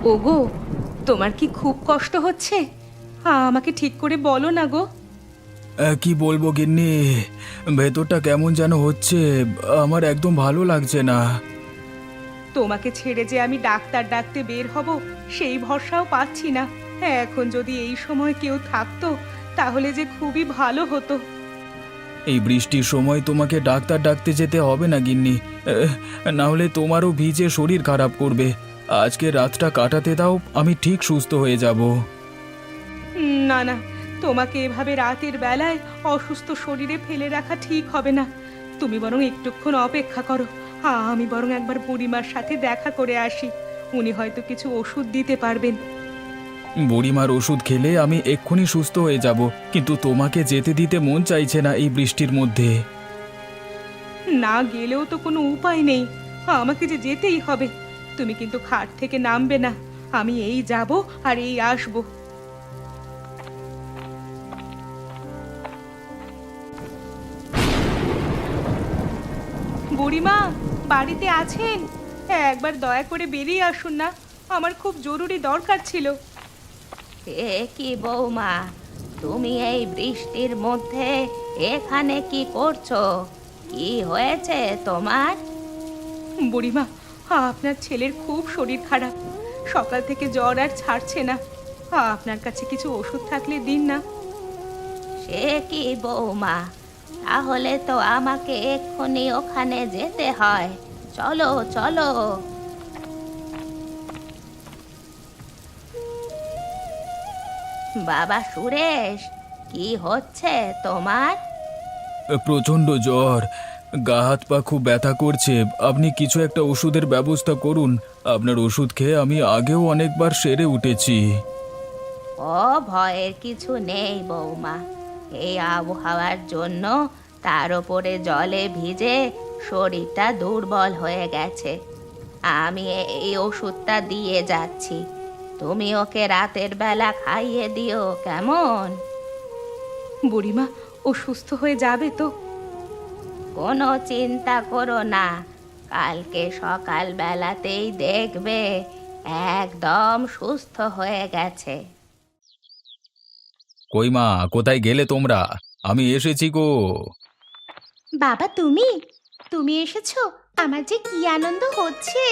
ওগো, তোমার কি খুব কষ্ট হচ্ছে? আমাকে ঠিক করে বলো না গো। কি বলবো গিন্নি, ভেতরটা কেমন যেন হচ্ছে। আমার একদম ভালো লাগছে না। তোমাকে ছেড়ে যে আমি ডাক্তার ডাকতে বের হব সেই ভরসাও পাচ্ছি না। এখন যদি এই সময় কেউ থাকতো তাহলে যে খুবই ভালো হতো। এই বৃষ্টির সময় তোমাকে ডাক্তার ডাকতে যেতে হবে না গিন্নি। না হলে তোমারও ভিজে শরীর খারাপ করবে। আজকে রাতটা কাটাতে দাও, আমি ঠিক সুস্থ হয়ে যাব। না না, তোমাকে এভাবে রাতের বেলায় অসুস্থ শরীরে ফেলে রাখা ঠিক হবে না। তুমি বরং একটুক্ষণ অপেক্ষা করো। আমি বরং একবার বুড়িমার সাথে দেখা করে আসি। উনি হয়তো কিছু ওষুধ দিতে পারবেন। বুড়িমার ওষুধ খেলে আমি এক্ষুনি সুস্থ হয়ে যাব, কিন্তু তোমাকে যেতে দিতে মন চাইছে না এই বৃষ্টির মধ্যে। না গেলেও তো কোনো উপায় নেই, আমাকে যে যেতেই হবে। তুমি কিন্তু খাট থেকে নামবে না। আমি এই যাব আর এই আসব। বুড়িমা, বাড়িতে আছেন? একবার দয়া করে বেরিয়ে আসুন না, আমার খুব জরুরি দরকার ছিল। এ কি বৌমা, তুমি এই বৃষ্টির মধ্যে এখানে কি করছো? কি হয়েছে তোমার? বুড়িমা, আপনার ছেলের খুব শরীর খারাপ। সকাল থেকে জ্বর আর ছাড়ছে না। আপনার কাছে কিছু ওষুধ থাকলে দিন না। সে কি বৌমা, তাহলে তো আমাকে এক্ষুনি ওখানে যেতে হয়। চলো চলো। বাবা সুরেশ, কি হচ্ছে তোমার? প্রচণ্ড জ্বর, গা হাত পা খুব ব্যথা করছে। আপনি কিছু একটা ওষুধের ব্যবস্থা করুন। আপনার ওষুধ খেয়ে আমি আগেও অনেকবার সেরে উঠেছি। ও, ভয়ের কিছু নেই বৌমা। এই আবহাওয়ার জন্য তার উপরে জলে ভিজে শরীরটা দুর্বল হয়ে গেছে। আমি এই ওষুধটা দিয়ে যাচ্ছি, তুমি ওকে রাতের বেলা খাইয়ে দিও, কেমন? বুড়িমা, ও সুস্থ হয়ে যাবে তো? কোনো চিন্তা করো না, কালকে সকাল বেলাতেই দেখবে একদম সুস্থ হয়ে গেছে। কই মা, কোথায় গেলে তোমরা? আমি এসেছি গো। বাবা, তুমি তুমি এসেছো? আমার যে কি আনন্দ হচ্ছে!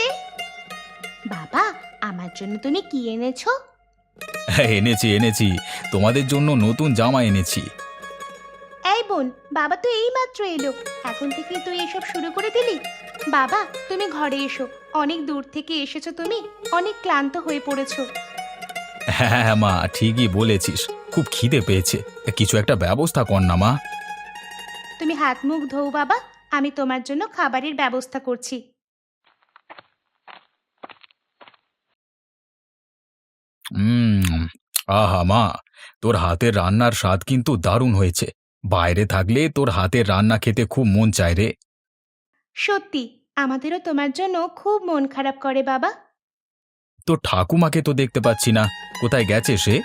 বাবা, আমার জন্য তুমি কি এনেছো? এনেছি এনেছি, তোমাদের জন্য নতুন জামা এনেছি। এই বোন, বাবা তো এইমাত্র এলো, এখন থেকে তুই এসব শুরু করে দিলি? বাবা, তুমি ঘরে এসো, অনেক দূর থেকে এসেছো, তুমি অনেক ক্লান্ত হয়ে পড়েছো। হ্যাঁ হ্যাঁ মা, ঠিকই বলেছিস, খুব খিদে পেয়েছে। কিছু একটা ব্যবস্থা কর না মা। তুমি হাত মুখ ধোও বাবা, আমি তোমার জন্য খাবারের ব্যবস্থা করছি। উম আহা মা, তোর হাতের রান্নার স্বাদ কিন্তু দারুণ হয়েছে। বাইরে থাকলে তোর হাতের রান্না খেতে খুব মন চায় রে। সত্যি, আমাদেরও তোমার জন্য খুব মন খারাপ করে বাবা। তোর ঠাকুমাকে তো দেখতে পাচ্ছি না, কোথায় গেছে সে?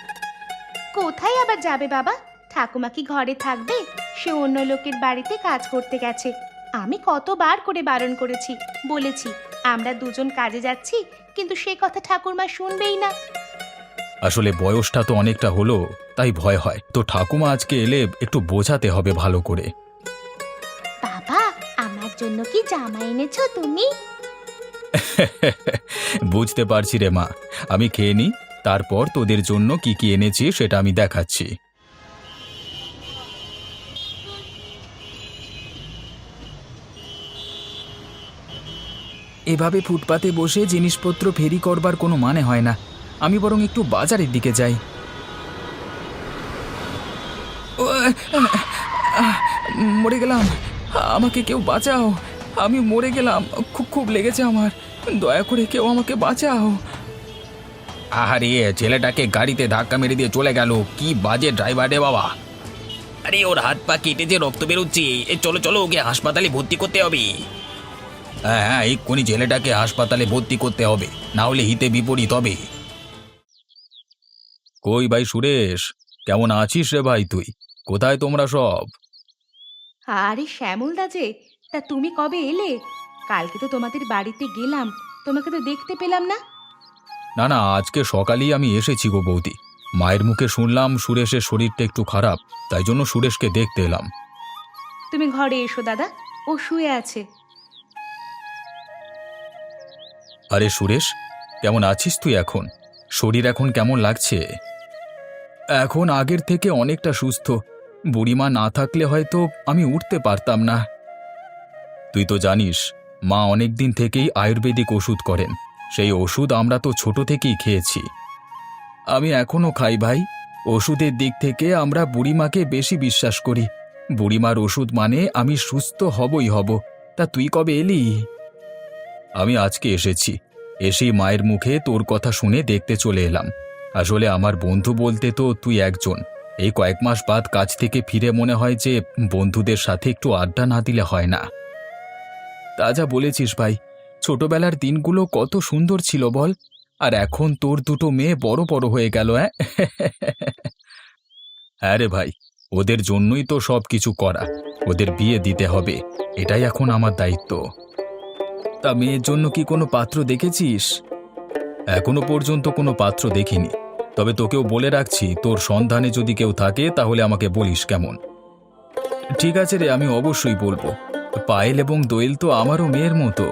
কোথায় আবার যাবে বাবা? ঠাকুমা কি ঘরে থাকবে? সে অন্য লোকের বাড়িতে কাজ করতে গেছে। আমি কতবার করে বারণ করেছি, বলেছি আমরা দুজন কাজে যাচ্ছি, কিন্তু সে কথা ঠাকুরমা শুনবেই না। আসলে বয়সটা তো অনেকটা হলো, তাই ভয় হয়। তো ঠাকুমা আজকে এলে একটু বোঝাতে হবে ভালো করে। বাবা, আমার জন্য কি জামা এনেছো তুমি? বুঝতে পারছি রে মা, আমি খেয়ে নি, তারপর তোদের জন্য কি কি এনেছি সেটা আমি দেখাচ্ছি। এভাবে ফুটপাতে বসে জিনিসপত্র ফেরি করবার কোনো মানে হয় না। আমি বরং একটু বাজারের দিকে যাই। ও, মরে গেলাম, আমাকে কেউ বাঁচাও, আমি মরে গেলাম, খুব খুব লেগেছে আমার, দয়া করে কেউ আমাকে বাঁচাও। আরে, ছেলেটাকে গাড়িতে ধাক্কা মেরে দিয়ে চলে গেল, কি বাজে ড্রাইভার রে বাবা। আরে, ওর হাত পা কেটে যে রক্ত বেরোচ্ছে, চলো চলো, ওকে হাসপাতালে ভর্তি করতে হবে। হ্যাঁ হ্যাঁ, এক্ষুনি ছেলেটাকে হাসপাতালে ভর্তি করতে হবে, না হলে হিতে বিপরীত হবে। কই ভাই সুরেশ, কেমন আছিস রে ভাই তুই? কোথায় তোমরা সব? আরে শ্যামল দা যে, তা তুমি কবে এলে? কালকে তো তোমাদের বাড়িতে গেলাম, তোমাকে তো দেখতে পেলাম না। না না, আজকে সকালেই আমি এসেছি গো বৌদি। মায়ের মুখে শুনলাম সুরেশের শরীরটা একটু খারাপ, তাই জন্য সুরেশকে দেখতে এলাম। তুমি ঘরে এসো দাদা, ও শুয়ে আছে। আরে সুরেশ, কেমন আছিস তুই এখন? শরীর এখন কেমন লাগছে? এখন আগের থেকে অনেকটা সুস্থ। বুড়িমা না থাকলে হয়তো আমি উঠতে পারতাম না। তুই তো জানিস, মা অনেক দিন থেকেই আয়ুর্বেদিক ওষুধ করেন। সেই ওষুধ আমরা তো ছোট থেকেই খেয়েছি। আমি এখনো খাই ভাই। ওষুধের দিক থেকে আমরা বুড়িমাকে বেশি বিশ্বাস করি। বুড়িমার ওষুধ মানে আমি সুস্থ হবই হব। তা তুই কবে এলি? আমি আজকে এসেছি। এসেই মায়ের মুখে তোর কথা শুনে দেখতে চলে এলাম। আসলে আমার বন্ধু বলতে তো তুই একজন। এই কয়েক মাস বাদ কাজ থেকে ফিরে মনে হয় যে বন্ধুদের সাথে একটু আড্ডা না দিলে হয় না। তা যা বলেছিস ভাই, ছোটবেলার দিনগুলো কত সুন্দর ছিল বল। আর এখন তোর দুটো মেয়ে বড় বড় হয়ে গেল। হ্যাঁ রে ভাই, ওদের জন্যই তো সব কিছু করা। ওদের বিয়ে দিতে হবে, এটাই এখন আমার দায়িত্ব। তা মেয়ের জন্য কি কোনো পাত্র দেখেছিস? এখনো পর্যন্ত কোনো পাত্র দেখিনি, তবে তোকেও বলে রাখছি, তোর সন্ধানে যদি কেউ থাকে তাহলে আমাকে বলিস, কেমন? ঠিক আছে রে, আমি অবশ্যই বলবো। পায়েল এবং দোয়েল তো আমারও মেয়ের মতো।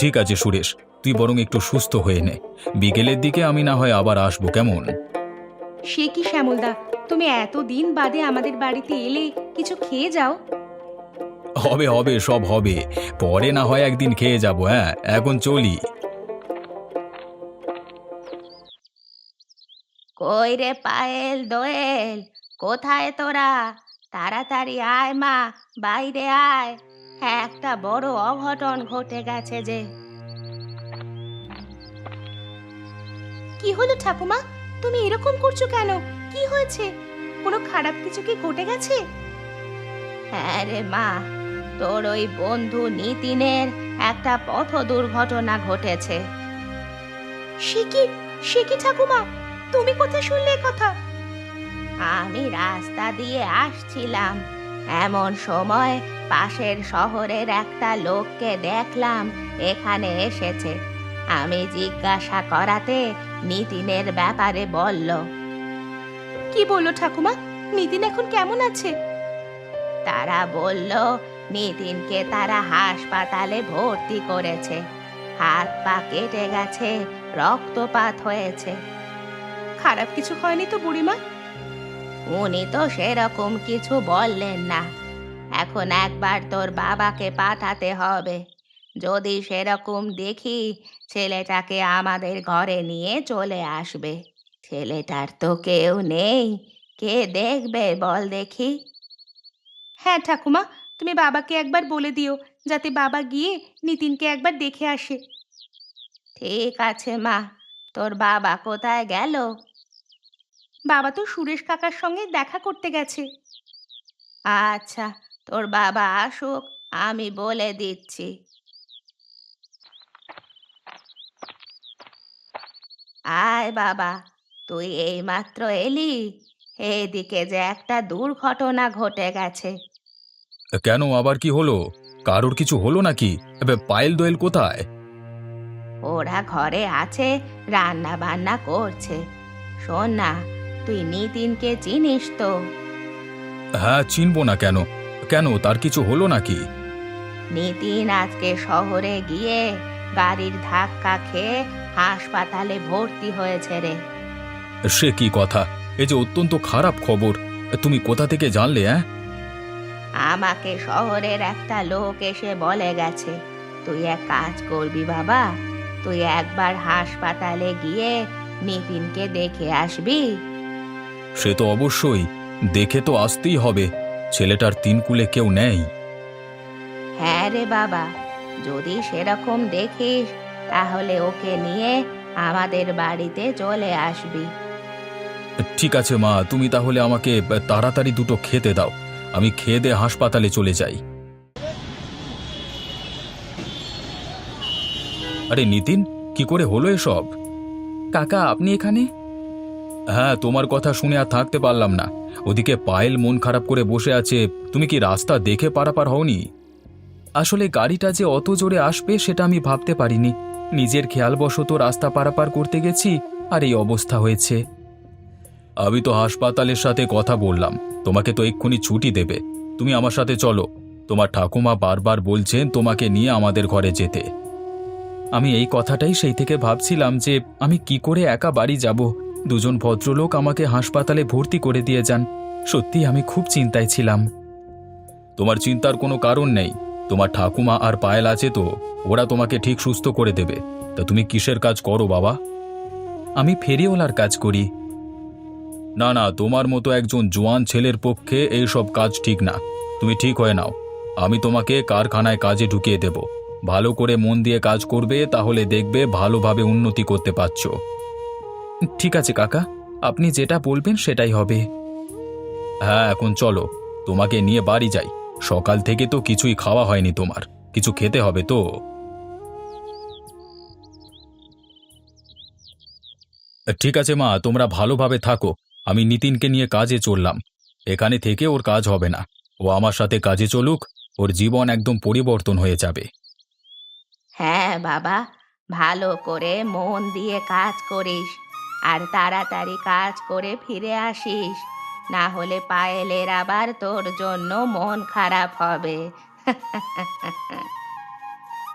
ঠিক আছে সুরেশ, তুই বরং একটু সুস্থ হয়ে নে। বিকেলের দিকে আমি না হয় আবার আসবো, কেমন? সে কি শ্যামলদা, তুমি এতদিন বাদে আমাদের বাড়িতে এলে, কিছু খেয়ে যাও। হবে হবে, সব হবে। পরে না হয় একদিন খেয়ে যাব। হ্যাঁ, এখন চলি। কই রে পায়েল, দোয়েল, কোথায় তোরা? তাড়াতাড়ি আয় মা, বাইরে আয়। একটা বড় অঘটন ঘটে গেছে যে। কি হলো ঠাকুমা, তুমি এরকম করছো কেন? কি হয়েছে? কোনো খারাপ কিছু কি ঘটে গেছে? হ্যাঁ রে মা, তোর ওই বন্ধু নিতিনের একটা পথ দুর্ঘটনা ঘটেছে। সে কি ঠাকুমা, তুমি কোথায় শুনলে এ কথা? আমি রাস্তা দিয়ে আসছিলাম, এমন সময় পাশের শহরের একটা লোককে দেখলাম এখানে এসেছে। আমি জিজ্ঞাসা করাতে নিতিনের ব্যাপারে বলল। কি বললো ঠাকুমা? নিতিন এখন কেমন আছে? তারা বলল নিতিনকে তারা হাসপাতালে ভর্তি করেছে। হাত পা কেটে গেছে, রক্তপাত হয়েছে। খারাপ কিছু হয়নি তো বুড়িমা? উনি তো সেরকম কিছু বললেন না। এখন একবার তোর বাবাকে পাঠাতে হবে। যদি সেরকম দেখি, ছেলেটাকে আমাদের ঘরে নিয়ে চলে আসবে। ছেলেটার তো কেউ নেই, কে দেখবে বল দেখি? হ্যাঁ ঠাকুমা, তুমি বাবাকে একবার বলে দিও যাতে বাবা গিয়ে নিতিনকে একবার দেখে আসে। ঠিক আছে মা, তোর বাবা কোথায় গেল? বাবা তো সুরেশ কাকার সঙ্গে দেখা করতে গেছে। আচ্ছা, তোর বাবা আসুক, আমি বলে দিচ্ছি। আয় বাবা, তুই এইমাত্র এলি? এদিকে যে একটা দুর্ঘটনা ঘটে গেছে। কেন, আবার কি হলো? কারোর কিছু হলো নাকি? পায়েল দোয়েল কোথায়? ওরা ঘরে আছে, রান্না বান্না করছে। শোন না, তুই নিতিনকে চিনিস তো? হ্যাঁ, চিনবো না কেন? কেন, তার কিছু হলো নাকি? নিতিন আজকে শহরে গিয়ে গাড়ির ধাক্কা খেয়ে হাসপাতালে ভর্তি হয়েছে রে। সে কি কথা? এ যে অত্যন্ত খারাপ খবর। তুমি কোথা থেকে জানলে? আমাকে শহরের একটা লোক এসে বলে গেছে। তুই এক কাজ করবি বাবা, তুই একবার হাসপাতালে গিয়ে নিতিনকে দেখে আসবি। সে তো অবশ্যই, দেখে তো আসতেই হবে। ছেলেটার তিন কুলে কেউ নেই। হ্যাঁ রে বাবা, যদি সেরকম দেখিস তাহলে ওকে নিয়ে আমাদের বাড়িতে চলে আসবি। ঠিক আছে মা, তুমি তাহলে আমাকে তাড়াতাড়ি দুটো খেতে দাও। আমি খেয়ে দিয়ে হাসপাতালে চলে যাই। আরে নিতিন, কি করে হলো এসব? কাকা, আপনি এখানে? হ্যাঁ, তোমার কথা শুনে আর থাকতে পারলাম না। ওদিকে পায়েল মন খারাপ করে বসে আছে। তুমি কি রাস্তা দেখে পারাপার হওনি? আসলে গাড়িটা যে অত জোরে আসবে সেটা আমি ভাবতে পারিনি। নিজের খেয়ালবশত রাস্তা পারাপার করতে গেছি আর এই অবস্থা হয়েছে। আমি তো হাসপাতালের সাথে কথা বললাম, তোমাকে তো এক্ষুনি ছুটি দেবে। তুমি আমার সাথে চলো, তোমার ঠাকুমা বারবার বলছেন তোমাকে নিয়ে আমাদের ঘরে যেতে। আমি এই কথাটাই সেই থেকে ভাবছিলাম যে আমি কি করে একা বাড়ি যাব। দুজন ভদ্রলোক আমাকে হাসপাতালে ভর্তি করে দিয়ে যান। সত্যি আমি খুব চিন্তায় ছিলাম। তোমার চিন্তার কোনো কারণ নেই, তোমার ঠাকুমা আর পায়েল আছে তো, ওরা তোমাকে ঠিক সুস্থ করে দেবে। তা তুমি কিসের কাজ করো বাবা? আমি ফেরিওয়ালার কাজ করি। না না, তোমার মতো একজন জোয়ান ছেলের পক্ষে এইসব কাজ ঠিক না। তুমি ঠিক হয়ে নাও, আমি তোমাকে কারখানায় কাজে ঢুকিয়ে দেব। ভালো করে মন দিয়ে কাজ করবে, তাহলে দেখবে ভালোভাবে উন্নতি করতে পারছো। ঠিক আছে কাকা, আপনি যেটা বলবেন সেটাই হবে। হ্যাঁ, এখন চলো, তোমাকে নিয়ে বাড়ি যাই। সকাল থেকে তো কিছুই খাওয়া হয়নি, তোমার কিছু খেতে হবে তো। ঠিক আছে মা, তোমরা ভালোভাবে থাকো। আমি নিতিনকে নিয়ে কাজে চললাম। এখানে থেকে ওর কাজ হবে না, ও আমার সাথে কাজে চলুক, ওর জীবন একদম পরিবর্তন হয়ে যাবে। হ্যাঁ বাবা, ভালো করে মন দিয়ে কাজ করিস আর তাড়াতাড়ি কাজ করে ফিরে আসিস, না হলে পায়েলের আবার তোর জন্য মন খারাপ হবে।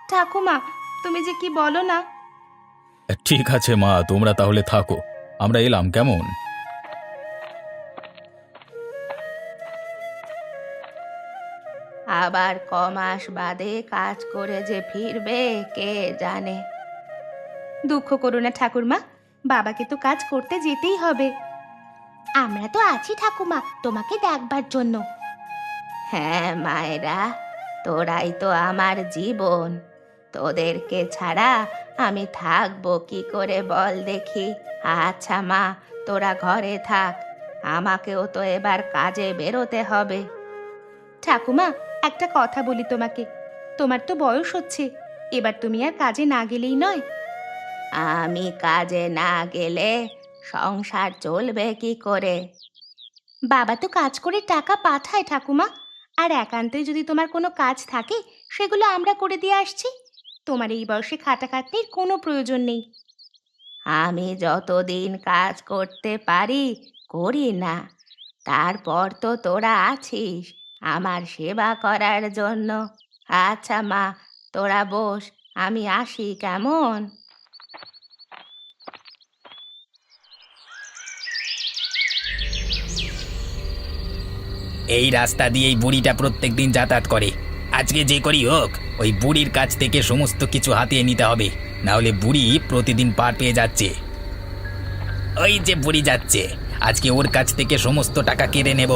ঠাকুমা, তুমি যে কি বলো না। ঠিক আছে মা, তোমরা তাহলে থাকো, আমরা এলাম কেমন। আবার কমাস বাদে কাজ করে যে ফিরবে কে জানে। দুঃখ করো না ঠাকুরমা, বাবাকে তো কাজ করতে যেতেই হবে। আমরা তো আছি ঠাকুমা তোমাকে দেখবার জন্য। হ্যাঁ মায়েরা, তোরাই তো আমার জীবন। তোদেরকে ছাড়া আমি থাকবো কি করে বল দেখি। আচ্ছা মা, তোরা ঘরে থাক, আমাকেও তো এবার কাজে বেরোতে হবে। ঠাকুমা, একটা কথা বলি তোমাকে, তোমার তো বয়স হচ্ছে, এবার তুমি আর কাজে না গেলেই নয়। আমি কাজে না গেলে সংসার চলবে কি করে? বাবা তো কাজ করে টাকা পাঠায় ঠাকুমা, আর একান্তই যদি তোমার কোনো কাজ থাকে সেগুলো আমরা করে দিয়ে আসছি। তোমার এই বয়সে খাটাখাটনির কোনো প্রয়োজন নেই। আমি যতদিন কাজ করতে পারি করি না, তারপর তো তোরা আছিস আমার সেবা করার জন্য। আচ্ছা মা, তোরা বস, আমি আসি কেমন। এই রাস্তা দিয়ে এই বুড়িটা প্রত্যেকদিন যাতায়াত করে। আজকে যে করি হোক, ওই বুড়ির কাছ থেকে সমস্ত কিছু হাতিয়ে নিতে হবে, না হলে বুড়ি প্রতিদিন পার পেয়ে যাচ্ছে। ওই যে বুড়ি যাচ্ছে, আজকে ওর কাছ থেকে সমস্ত টাকা কেড়ে নেব।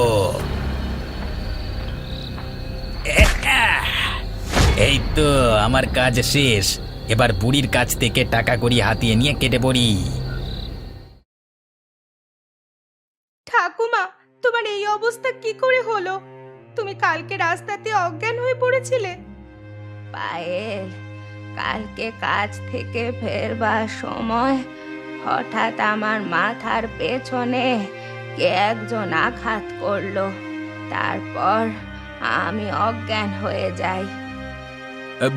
এই তো আমার কাজ শেষ, এবার বুড়ির কাছ থেকে টাকা করি হাতিয়ে নিয়ে কেটে পড়ি। ঠাকুমা, তোমার এই অবস্থা কি করে হলো? তুমি কালকে রাস্তাতে অজ্ঞান হয়ে পড়েছিলে। পায়েল, কালকে কাজ থেকে ফেরবার সময় হঠাৎ আমার মাথার পেছনে কে একজন আঘাত করলো, তারপর আমি অজ্ঞান হয়ে যাই।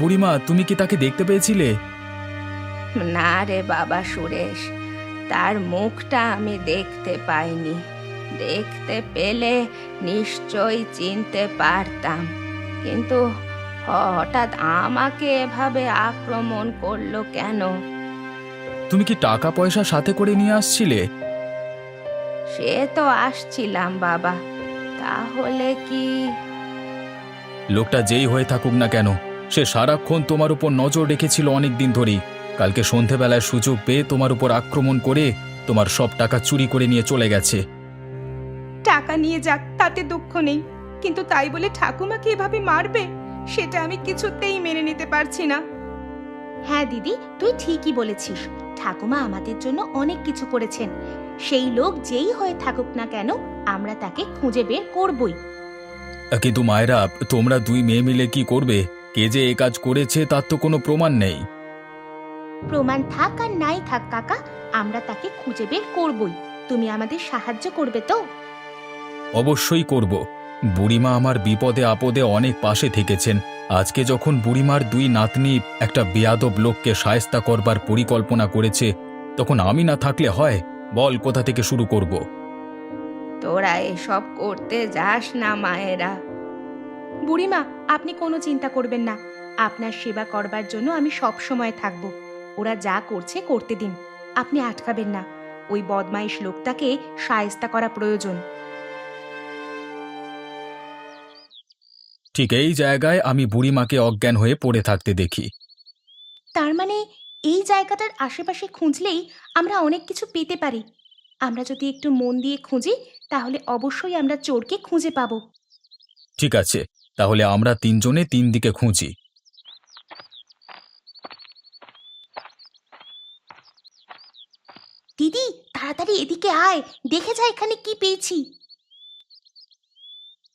বুড়িমা, তুমি কি তাকে দেখতে পেয়েছিলে? না রে বাবা সুরেশ, তার মুখটা আমি দেখতে পাইনি। দেখতে পেলে নিশ্চয়ই চিনতে পারতাম, কিন্তু হঠাৎ আমাকে এভাবে আক্রমণ করলো কেন? তুমি কি টাকা পয়সা সাথে করে নিয়ে আসছিলে? সে তো আসছিলাম বাবা, তাহলে কি? লোকটা যেই হয়ে থাকুক না কেন, সে সারাক্ষণ তোমার উপর নজর রেখেছিল অনেক দিন ধরেই। কালকে সন্ধেবেলায় সুযোগ পেয়ে তোমার উপর আক্রমণ করে তোমার সব টাকা চুরি করে নিয়ে চলে গেছে। টাকা নিয়ে যাক, তাতে দুঃখ নেই, কিন্তু তাই বলে ঠাকুমাকে এভাবে মারবে, সেটা আমি কিছুতেই মেনে নিতে পারছি না। হ্যাঁ দিদি, তুই ঠিকই বলেছিস। ঠাকুমা আমাদের জন্য অনেক কিছু করেছেন। সেই লোক যেই হয়ে থাকুক না কেন, আমরা তাকে খুঁজে বের করবই। কিন্তু মায়েরা, তোমরা দুই মেয়ে মিলে কি করবে? কে যে এ কাজ করেছে তার তো কোনো প্রমাণ নেই। প্রমাণ থাক আর নাই থাক কাকা, আমরা তাকে খুঁজে বের করবই। তুমি আমাদের সাহায্য করবে তো? অবশ্যই করব। বুড়িমা আমার বিপদে আপদে অনেক পাশে থেকেছেন। আজকে যখন বুড়িমার দুই নাতনি একটা বেয়াদব লোককে শায়েস্তা করবার পরিকল্পনা করেছে, তখন আমি না থাকলে হয়? বল কোথা থেকে শুরু করব? তোরা এসব করতে যাস না মায়েরা। বুড়িমা, আপনি কোনো চিন্তা করবেন না। আপনার সেবা করবার জন্য আমি সব সময় থাকব। ওরা যা করছে করতে দিন, আপনি আটকাবেন না। ওই বদমাইশ লোকটাকে শায়েস্তা করা প্রয়োজন। ঠিক এই জায়গায় আমি বুড়িমাকে অজ্ঞান হয়ে পড়ে থাকতে দেখি। তার মানে এই জায়গাটার আশেপাশে খুঁজলেই আমরা অনেক কিছু পেতে পারি। আমরা যদি একটু মন দিয়ে খুঁজি তাহলে অবশ্যই আমরা চোরকে খুঁজে পাবো। ঠিক আছে, তাহলে আমরা তিনজনে তিন দিকে খুঁজি। দিদি, তাড়াতাড়ি এদিকে আয়, দেখে যা এখানে কি পেয়েছি।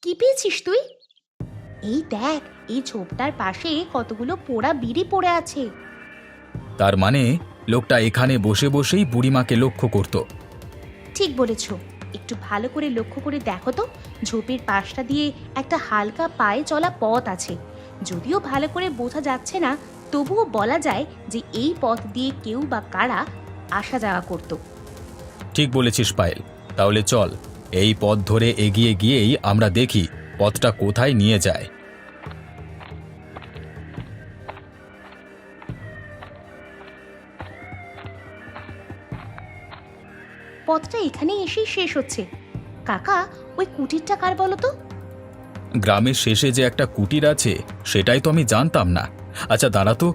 কি পেয়েছিস তুই? এই দেখ, এই ঝোপটার পাশে কতগুলো পোড়া বিড়ি পড়ে আছে। তার মানে লোকটা এখানে বসে বসেই বুড়িমাকে লক্ষ্য করত। ঠিক বলেছ। একটু ভালো করে লক্ষ্য করে দেখো তো, ঝোপের পাশটা দিয়ে একটা হালকা পায়ে চলা পথ আছে। যদিও ভালো করে বোঝা যাচ্ছে না, তবুও বলা যায় যে এই পথ দিয়ে কেউ বা কারা আসা যাওয়া করত। ঠিক বলেছিস পায়েল, তাহলে চল এই পথ ধরে এগিয়ে গিয়েই আমরা দেখি পথটা কোথায় নিয়ে যায়। পথটা এখানেই এসেই শেষ হচ্ছে। কাকা, ওই কুটিরটা কার বলো তো? গ্রামের শেষে যে একটা কুটির আছে সেটাই তো আমি জানতাম না। আচ্ছা দাঁড়া তো,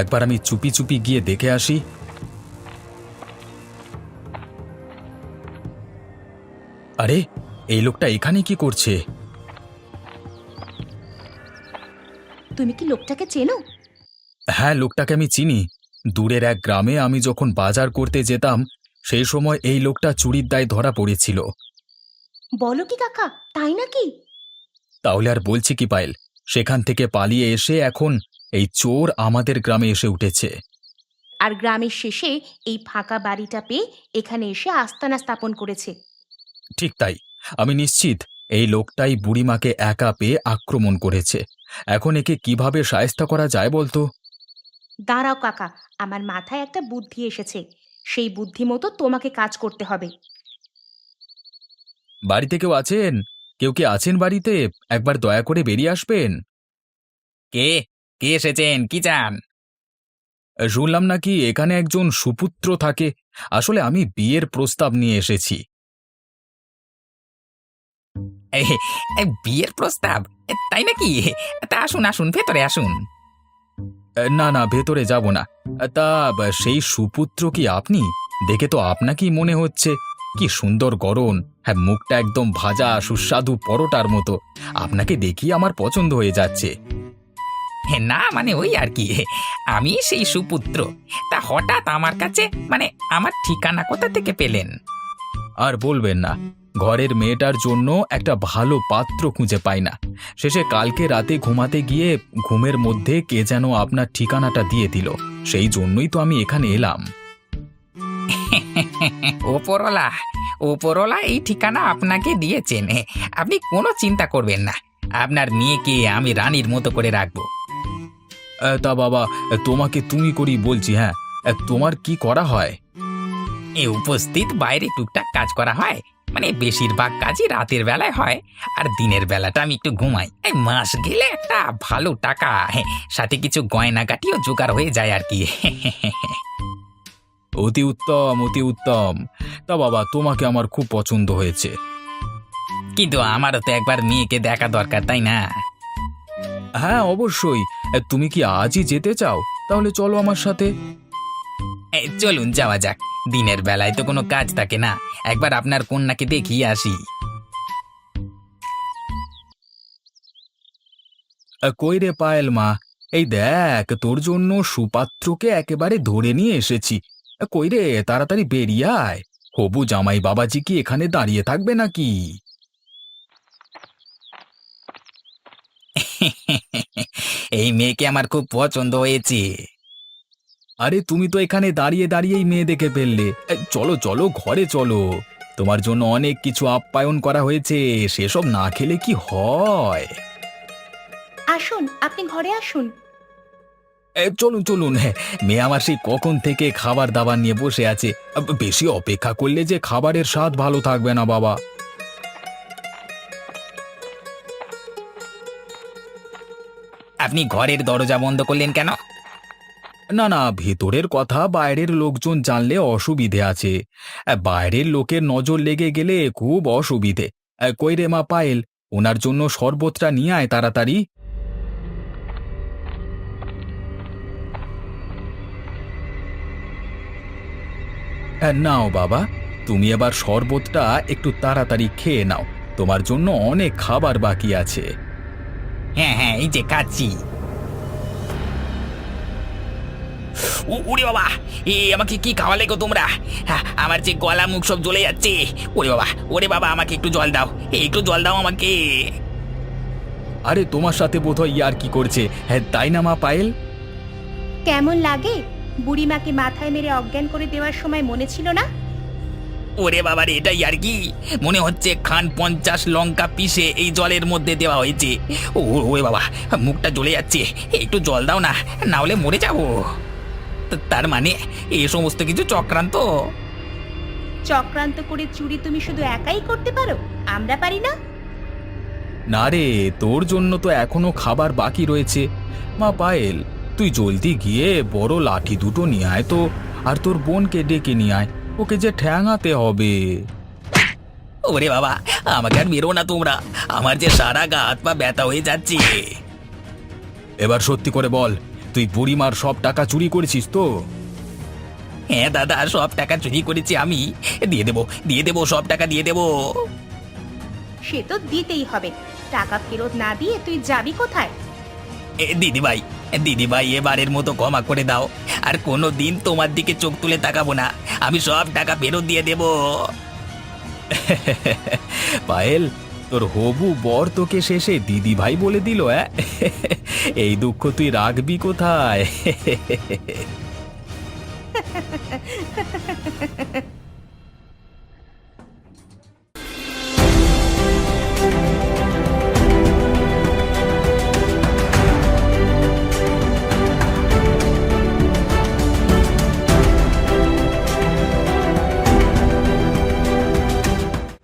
একবার আমি চুপি চুপি গিয়ে দেখে আসি। আরে, এই লোকটা এখানে কি করছে? তুমি কি লোকটাকে চেনো? হ্যাঁ, লোকটাকে আমি চিনি। দূরের এক গ্রামে আমি যখন বাজার করতে যেতাম সেই সময় এই লোকটা চুরির দায়ে ধরা পড়েছিল। বলো কি কাকা, তাই নাকি? তাহলে আর বলছি কি পায়েল, সেখান থেকে পালিয়ে এসে এখন এই চোর আমাদের গ্রামে এসে উঠেছে। আর গ্রামের শেষে এই ফাঁকা বাড়িটা পেয়ে এখানে এসে আস্তানা স্থাপন করেছে। ঠিক তাই, আমি নিশ্চিত এই লোকটাই বুড়িমাকে একা পেয়ে আক্রমণ করেছে। এখন একে কিভাবে শায়েস্তা করা যায় বলতো? দাঁড়াও কাকা, আমার মাথায় একটা বুদ্ধি এসেছে। সেই বুদ্ধি মতো তোমাকে কাজ করতে হবে। বাড়িতে কেউ আছেন? কেউ কি আছেন বাড়িতে? একবার দয়া করে বেরিয়ে আসবেন। কে কে এসেছেন? কি চান? শুনলাম নাকি এখানে একজন সুপুত্র থাকে। আসলে আমি বিয়ের প্রস্তাব নিয়ে এসেছি। এই, এই বিয়ের প্রস্তাব? তাই নাকি? তা আসুন আসুন, ভেতরে আসুন। না না, ভেতরে যাব না। তা সেই সুপুত্র কি আপনি? দেখে তো আপনাকেই মনে হচ্ছে। কি সুন্দর গড়ন, হ্যাঁ, মুখটা একদম ভাজা সুস্বাদু পরোটার মতো। আপনাকে দেখি আমার পছন্দ হয়ে যাচ্ছে। না মানে ওই আর কি, আমি সেই সুপুত্র। তা হঠাৎ আমার কাছে, মানে আমার ঠিকানা কোথা থেকে পেলেন? আর বলবেন না, ঘরের মেয়েটার জন্য একটা ভালো পাত্র খুঁজে পাই না। শেষে কালকে রাতে ঘুমাতে গিয়ে ঘুমের মধ্যে কে যেন আপনার ঠিকানাটা দিয়ে দিল। সেই জন্যই তো আমি এখানে এলাম। ওপরওয়ালা ওপরওয়ালা এই ঠিকানা আপনাকে দিয়েছেন। আপনি কোনো চিন্তা করবেন না, আপনার মেয়েকে আমি রানীর মতো করে রাখবো। তা বাবা, তোমাকে তুমি করি বলছি। হ্যাঁ, তোমার কি করা হয়? এ উপস্থিত বাইরে টুকটাক কাজ করা হয়, মানে বেশিরভাগ কাজই রাতের বেলায় হয়, আর দিনের বেলাটা আমি একটু ঘুমাই। এই মাস গেলে একটা ভালো টাকা, সাথে কিছু গয়নাগাটিও জোগাড় হয়ে যায় আর কি। অতি উত্তম, অতি উত্তম। তা বাবা, তোমাকে আমার খুব পছন্দ হয়েছে। কিন্তু আমারও তো একবার মেয়েকে দেখা দরকার, তাই না? হ্যাঁ অবশ্যই। তুমি কি আজই যেতে চাও? তাহলে চলো আমার সাথে। চলুন যাওয়া যাক, দিনের বেলায় তো কোনো কাজ থাকে না। একবার আপনার কন্যাকে দেখিয়ে আসি। কই রে পায়েল মা, এই দেখ তোর জন্য সুপাত্রকে একেবারে ধরে নিয়ে এসেছি। কই রে, তাড়াতাড়ি বেরিয়ে আয়। হবু জামাই বাবাজি কি এখানে দাঁড়িয়ে থাকবে নাকি? এই মেয়েকে আমার খুব পছন্দ হয়েছে। আরে তুমি তো এখানে দাঁড়িয়ে দাঁড়িয়েই মেয়ে দেখে ফেললে। চলো চলো, ঘরে চলো। তোমার জন্য অনেক কিছু আপ্যায়ন করা হয়েছে, সেসব না খেলে কি হয়? আসুন, আপনি ঘরে আসুন। চলুন চলুন, হ্যাঁ, মেয়ে আমার সেই কখন থেকে খাবার দাবার নিয়ে বসে আছে। বেশি অপেক্ষা করলে যে খাবারের স্বাদ ভালো থাকবে না বাবা। আপনি ঘরের দরজা বন্ধ করলেন কেন? না না, ভেতরের কথা বাইরের লোকজন জানলে অসুবিধে আছে। বাইরের লোকের নজর লেগে গেলে খুব অসুবিধে। কই রে মা পায়েল, ওনার জন্য শরবতটা নিয়ে আয় তাড়াতাড়ি। নাও বাবা, তুমি এবার শরবতটা একটু তাড়াতাড়ি খেয়ে নাও, তোমার জন্য অনেক খাবার বাকি আছে। হ্যাঁ হ্যাঁ, এই যে খাচ্ছি। ওরে বাবা, আমাকে কি খাওয়ালে গো তোমরা? হ্যাঁ, আমার যে গলা মুখ সব জ্বলে যাচ্ছে। ওরে বাবা, আমাকে একটু জল দাও, একটু জল দাও আমাকে। আরে তোমার সাথে বোধহয় ইয়ার কি করছে, হ্যাঁ তাই না মা পায়েল? কেমন লাগে? বুড়িমাকে মাথায় মেরে অজ্ঞান করে দেওয়ার সময় মনে ছিল না? ওরে বাবা রে, এটাই আর কি মনে হচ্ছে খান 50 লঙ্কা পিষে এই জলের মধ্যে দেওয়া হয়েছে। ওরে বাবা, মুখটা জ্বলে যাচ্ছে, একটু জল দাও না, না হলে মরে যাবো। তার মানে এই সমস্ত কিছু চক্রান্ত? চক্রান্ত করে চুরি তুমি শুধু একাই করতে পারো, আমরা পারি না? না রে, তোর জন্য তো এখনো খাবার বাকি রয়েছে। মা পায়েল, তুই জলদি গিয়ে বড় লাঠি দুটো নিয়ে আয় তো, আর তোর বোনকে ডেকে নিয়ে আয়, ওকে যে ঠ্যাঙাতে হবে। ওরে বাবা, আমাকে আর মেরো না তোমরা, আমার যে সারা গা হাত পা ব্যথা হয়ে যাচ্ছে। এবার সত্যি করে বল, তুই বুড়িমার সব টাকা চুরি করেছিস তো? হ্যাঁ দাদা, সব টাকা চুরি করেছি আমি। দিয়ে দেবো, সব টাকা দিয়ে দেবো। সে তো দিতেই হবে, টাকা ফেরত না দিয়ে তুই যাবি কোথায়? দিদিভাই, এবারের মতো ক্ষমা করে দাও, আর কোনো দিন তোমার দিকে চোখ তুলে তাকাবো না, আমি সব টাকা ফেরত দিয়ে দেবো। পায়েল, তোর হবু বর তোকে শেষে দিদি ভাই বলে দিল, এই দুঃখ তুই রাখবি কোথায়?